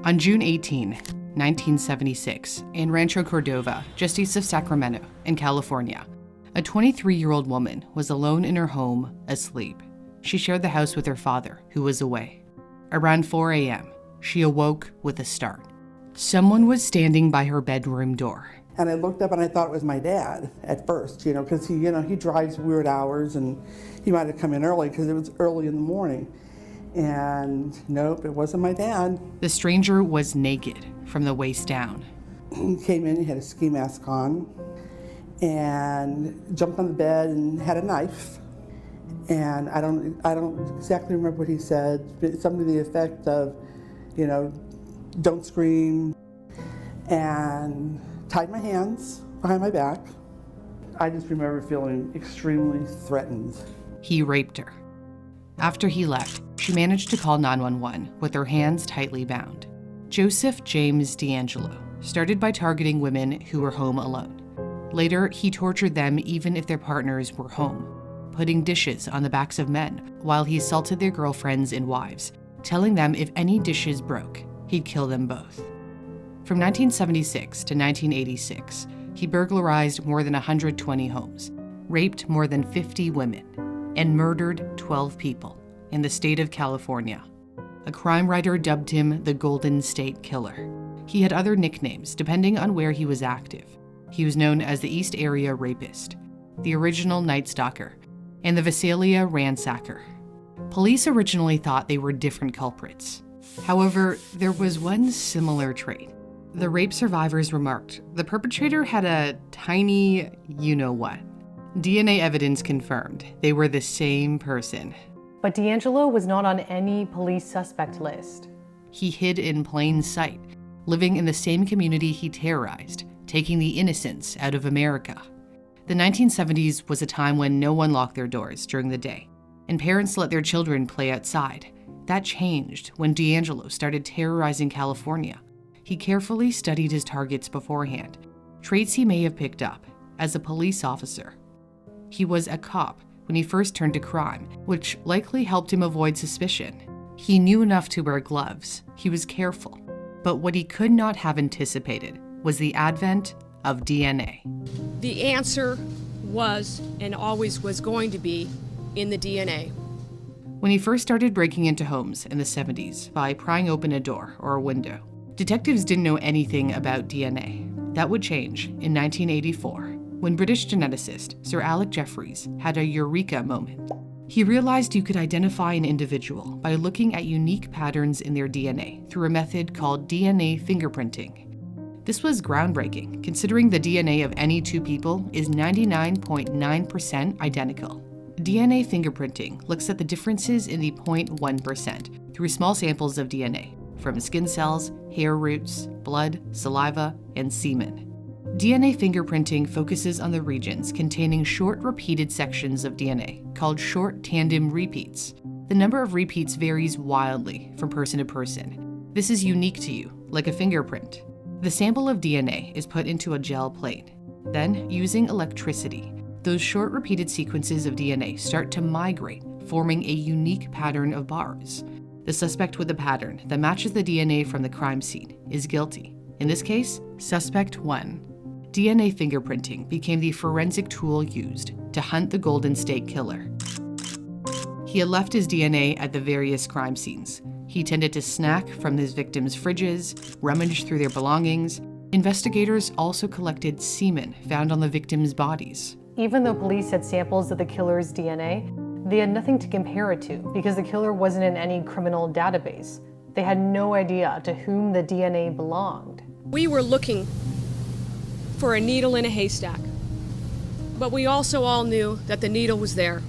On June 18, 1976, in Rancho Cordova, just east of Sacramento, in California, a 23-year-old woman was alone in her home, asleep. She shared the house with her father, who was away. Around 4 a.m., she awoke with a start. Someone was standing by her bedroom door. And I looked up and I thought it was my dad at first, because he drives weird hours and he might have come in early because it was early in the morning. And nope, it wasn't my dad. The stranger was naked from the waist down. He came in, he had a ski mask on and jumped on the bed and had a knife. And I don't exactly remember what he said, but something to the effect of, don't scream, and tied my hands behind my back. I just remember feeling extremely threatened. He raped her. After he left, she managed to call 911 with her hands tightly bound. Joseph James D'Angelo started by targeting women who were home alone. Later, he tortured them even if their partners were home, putting dishes on the backs of men while he assaulted their girlfriends and wives, telling them if any dishes broke, he'd kill them both. From 1976 to 1986, he burglarized more than 120 homes, raped more than 50 women, and murdered 12 people in the state of California. A crime writer dubbed him the Golden State Killer. He had other nicknames depending on where he was active. He was known as the East Area Rapist, the Original Night Stalker, and the Visalia Ransacker. Police originally thought they were different culprits. However, there was one similar trait. The rape survivors remarked the perpetrator had a tiny you-know-what. DNA evidence confirmed they were the same person. But D'Angelo was not on any police suspect list. He hid in plain sight, living in the same community he terrorized, taking the innocents out of America. The 1970s was a time when no one locked their doors during the day, and parents let their children play outside. That changed when D'Angelo started terrorizing California. He carefully studied his targets beforehand, traits he may have picked up as a police officer. He was a cop when he first turned to crime, which likely helped him avoid suspicion. He knew enough to wear gloves. He was careful. But what he could not have anticipated was the advent of DNA. The answer was and always was going to be in the DNA. When he first started breaking into homes in the 70s by prying open a door or a window, detectives didn't know anything about DNA. That would change in 1984, when British geneticist Sir Alec Jeffreys had a eureka moment. He realized you could identify an individual by looking at unique patterns in their DNA through a method called DNA fingerprinting. This was groundbreaking, considering the DNA of any two people is 99.9% identical. DNA fingerprinting looks at the differences in the 0.1% through small samples of DNA, from skin cells, hair roots, blood, saliva, and semen. DNA fingerprinting focuses on the regions containing short repeated sections of DNA, called short tandem repeats. The number of repeats varies wildly from person to person. This is unique to you, like a fingerprint. The sample of DNA is put into a gel plate. Then, using electricity, those short repeated sequences of DNA start to migrate, forming a unique pattern of bars. The suspect with the pattern that matches the DNA from the crime scene is guilty. In this case, suspect 1. DNA fingerprinting became the forensic tool used to hunt the Golden State Killer. He had left his DNA at the various crime scenes. He tended to snack from his victims' fridges, rummage through their belongings. Investigators also collected semen found on the victims' bodies. Even though police had samples of the killer's DNA, they had nothing to compare it to because the killer wasn't in any criminal database. They had no idea to whom the DNA belonged. We were looking for a needle in a haystack, but we also all knew that the needle was there.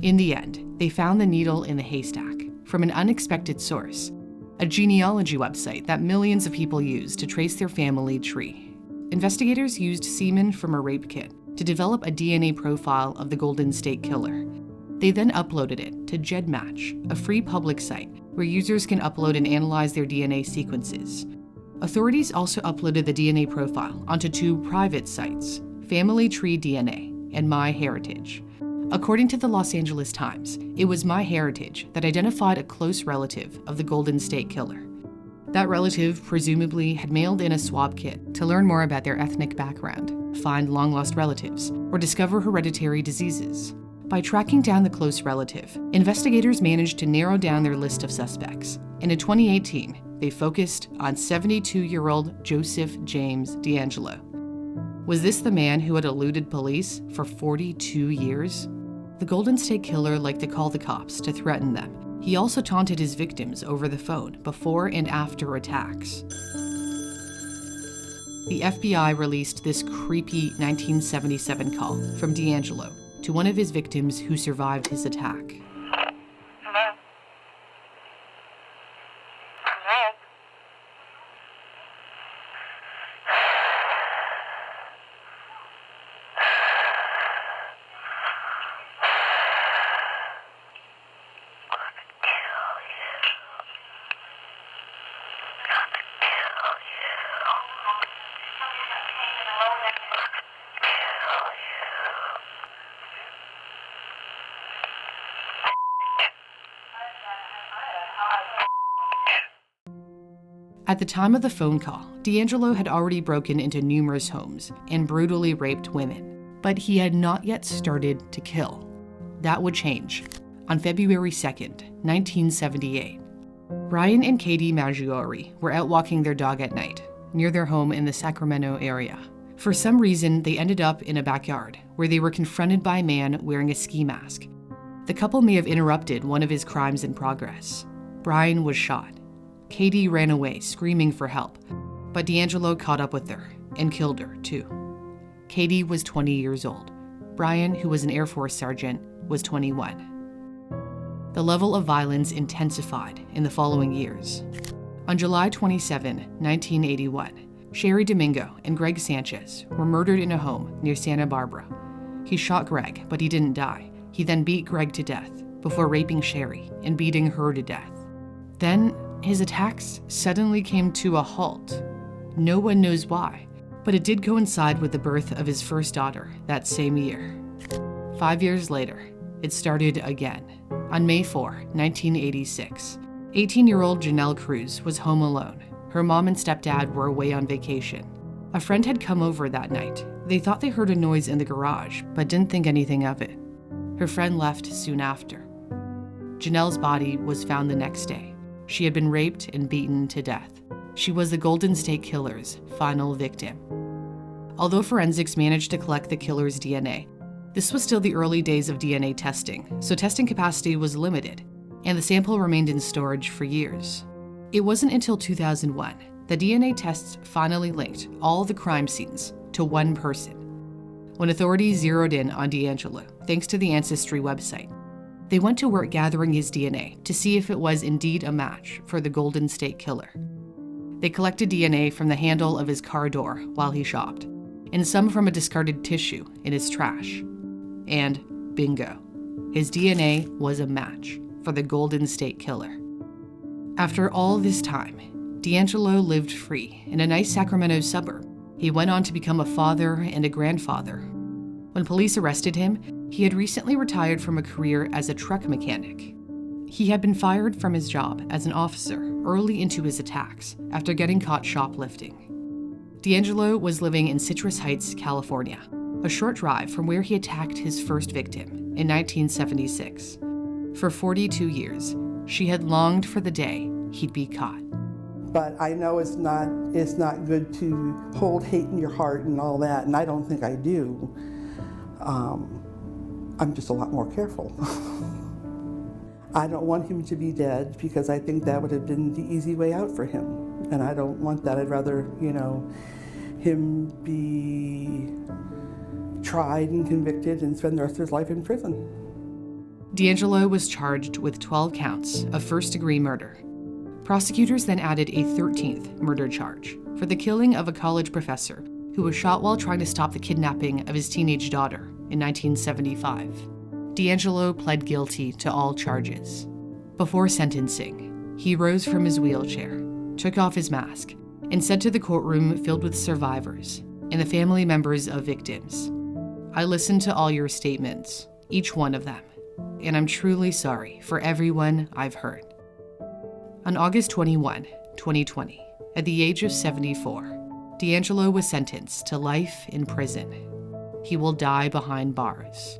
In the end, they found the needle in the haystack from an unexpected source, a genealogy website that millions of people use to trace their family tree. Investigators used semen from a rape kit to develop a DNA profile of the Golden State Killer. They then uploaded it to GEDmatch, a free public site where users can upload and analyze their DNA sequences. Authorities also uploaded the DNA profile onto two private sites, Family Tree DNA and MyHeritage. According to the Los Angeles Times, it was MyHeritage that identified a close relative of the Golden State Killer. That relative presumably had mailed in a swab kit to learn more about their ethnic background, find long-lost relatives, or discover hereditary diseases. By tracking down the close relative, investigators managed to narrow down their list of suspects, and in 2018, they focused on 72-year-old Joseph James D'Angelo. Was this the man who had eluded police for 42 years? The Golden State Killer liked to call the cops to threaten them. He also taunted his victims over the phone before and after attacks. The FBI released this creepy 1977 call from D'Angelo to one of his victims who survived his attack. Hello? Hello? At the time of the phone call, D'Angelo had already broken into numerous homes and brutally raped women, but he had not yet started to kill. That would change on February 2nd, 1978. Brian and Katie Maggiore were out walking their dog at night near their home in the Sacramento area. For some reason, they ended up in a backyard where they were confronted by a man wearing a ski mask. The couple may have interrupted one of his crimes in progress. Brian was shot. Katie ran away, screaming for help, but D'Angelo caught up with her and killed her, too. Katie was 20 years old. Brian, who was an Air Force sergeant, was 21. The level of violence intensified in the following years. On July 27, 1981, Sherry Domingo and Greg Sanchez were murdered in a home near Santa Barbara. He shot Greg, but he didn't die. He then beat Greg to death before raping Sherry and beating her to death. Then, his attacks suddenly came to a halt. No one knows why, but it did coincide with the birth of his first daughter that same year. 5 years later, it started again. On May 4, 1986, 18-year-old Janelle Cruz was home alone. Her mom and stepdad were away on vacation. A friend had come over that night. They thought they heard a noise in the garage, but didn't think anything of it. Her friend left soon after. Janelle's body was found the next day. She had been raped and beaten to death. She was the Golden State Killer's final victim. Although forensics managed to collect the killer's DNA, this was still the early days of DNA testing, so testing capacity was limited, and the sample remained in storage for years. It wasn't until 2001 that DNA tests finally linked all the crime scenes to one person. When authorities zeroed in on D'Angelo, thanks to the Ancestry website, they went to work gathering his DNA to see if it was indeed a match for the Golden State Killer. They collected DNA from the handle of his car door while he shopped, and some from a discarded tissue in his trash. And bingo, his DNA was a match for the Golden State Killer. After all this time, D'Angelo lived free in a nice Sacramento suburb. He went on to become a father and a grandfather. When police arrested him, he had recently retired from a career as a truck mechanic. He had been fired from his job as an officer early into his attacks after getting caught shoplifting. D'Angelo was living in Citrus Heights, California, a short drive from where he attacked his first victim in 1976. For 42 years, she had longed for the day he'd be caught. But I know it's not good to hold hate in your heart and all that, and I don't think I do. I'm just a lot more careful. I don't want him to be dead because I think that would have been the easy way out for him. And I don't want that. I'd rather, him be tried and convicted and spend the rest of his life in prison. D'Angelo was charged with 12 counts of first-degree murder. Prosecutors then added a 13th murder charge for the killing of a college professor who was shot while trying to stop the kidnapping of his teenage daughter in 1975. D'Angelo pled guilty to all charges. Before sentencing, he rose from his wheelchair, took off his mask, and said to the courtroom filled with survivors and the family members of victims, "I listened to all your statements, each one of them, and I'm truly sorry for everyone I've hurt." On August 21, 2020. At the age of 74, D'Angelo was sentenced to life in prison. He will die behind bars.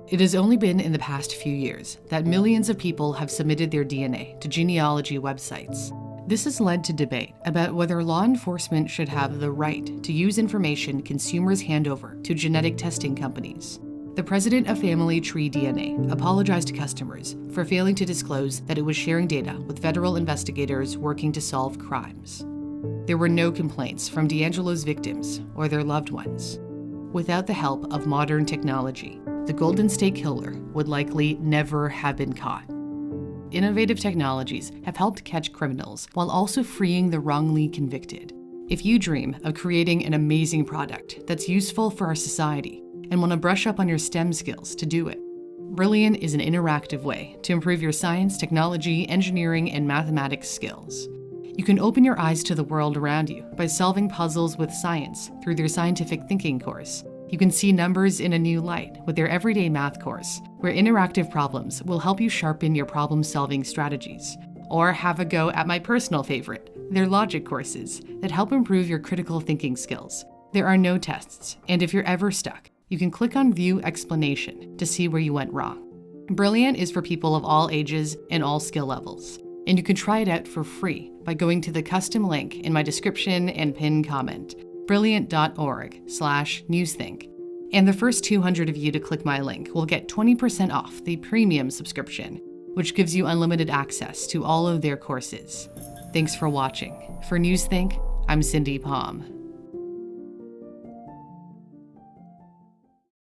It has only been in the past few years that millions of people have submitted their DNA to genealogy websites. This has led to debate about whether law enforcement should have the right to use information consumers hand over to genetic testing companies. The president of Family Tree DNA apologized to customers for failing to disclose that it was sharing data with federal investigators working to solve crimes. There were no complaints from D'Angelo's victims or their loved ones. Without the help of modern technology, the Golden State Killer would likely never have been caught. Innovative technologies have helped catch criminals while also freeing the wrongly convicted. If you dream of creating an amazing product that's useful for our society and want to brush up on your STEM skills to do it, Brilliant is an interactive way to improve your science, technology, engineering, and mathematics skills. You can open your eyes to the world around you by solving puzzles with science through their scientific thinking course. You can see numbers in a new light with their everyday math course, where interactive problems will help you sharpen your problem-solving strategies. Or have a go at my personal favorite, their logic courses that help improve your critical thinking skills. There are no tests, and if you're ever stuck, you can click on View Explanation to see where you went wrong. Brilliant is for people of all ages and all skill levels, and you can try it out for free by going to the custom link in my description and pinned comment, brilliant.org/newsthink. And the first 200 of you to click my link will get 20% off the premium subscription, which gives you unlimited access to all of their courses. Thanks for watching. For Newsthink, I'm Cindy Palm.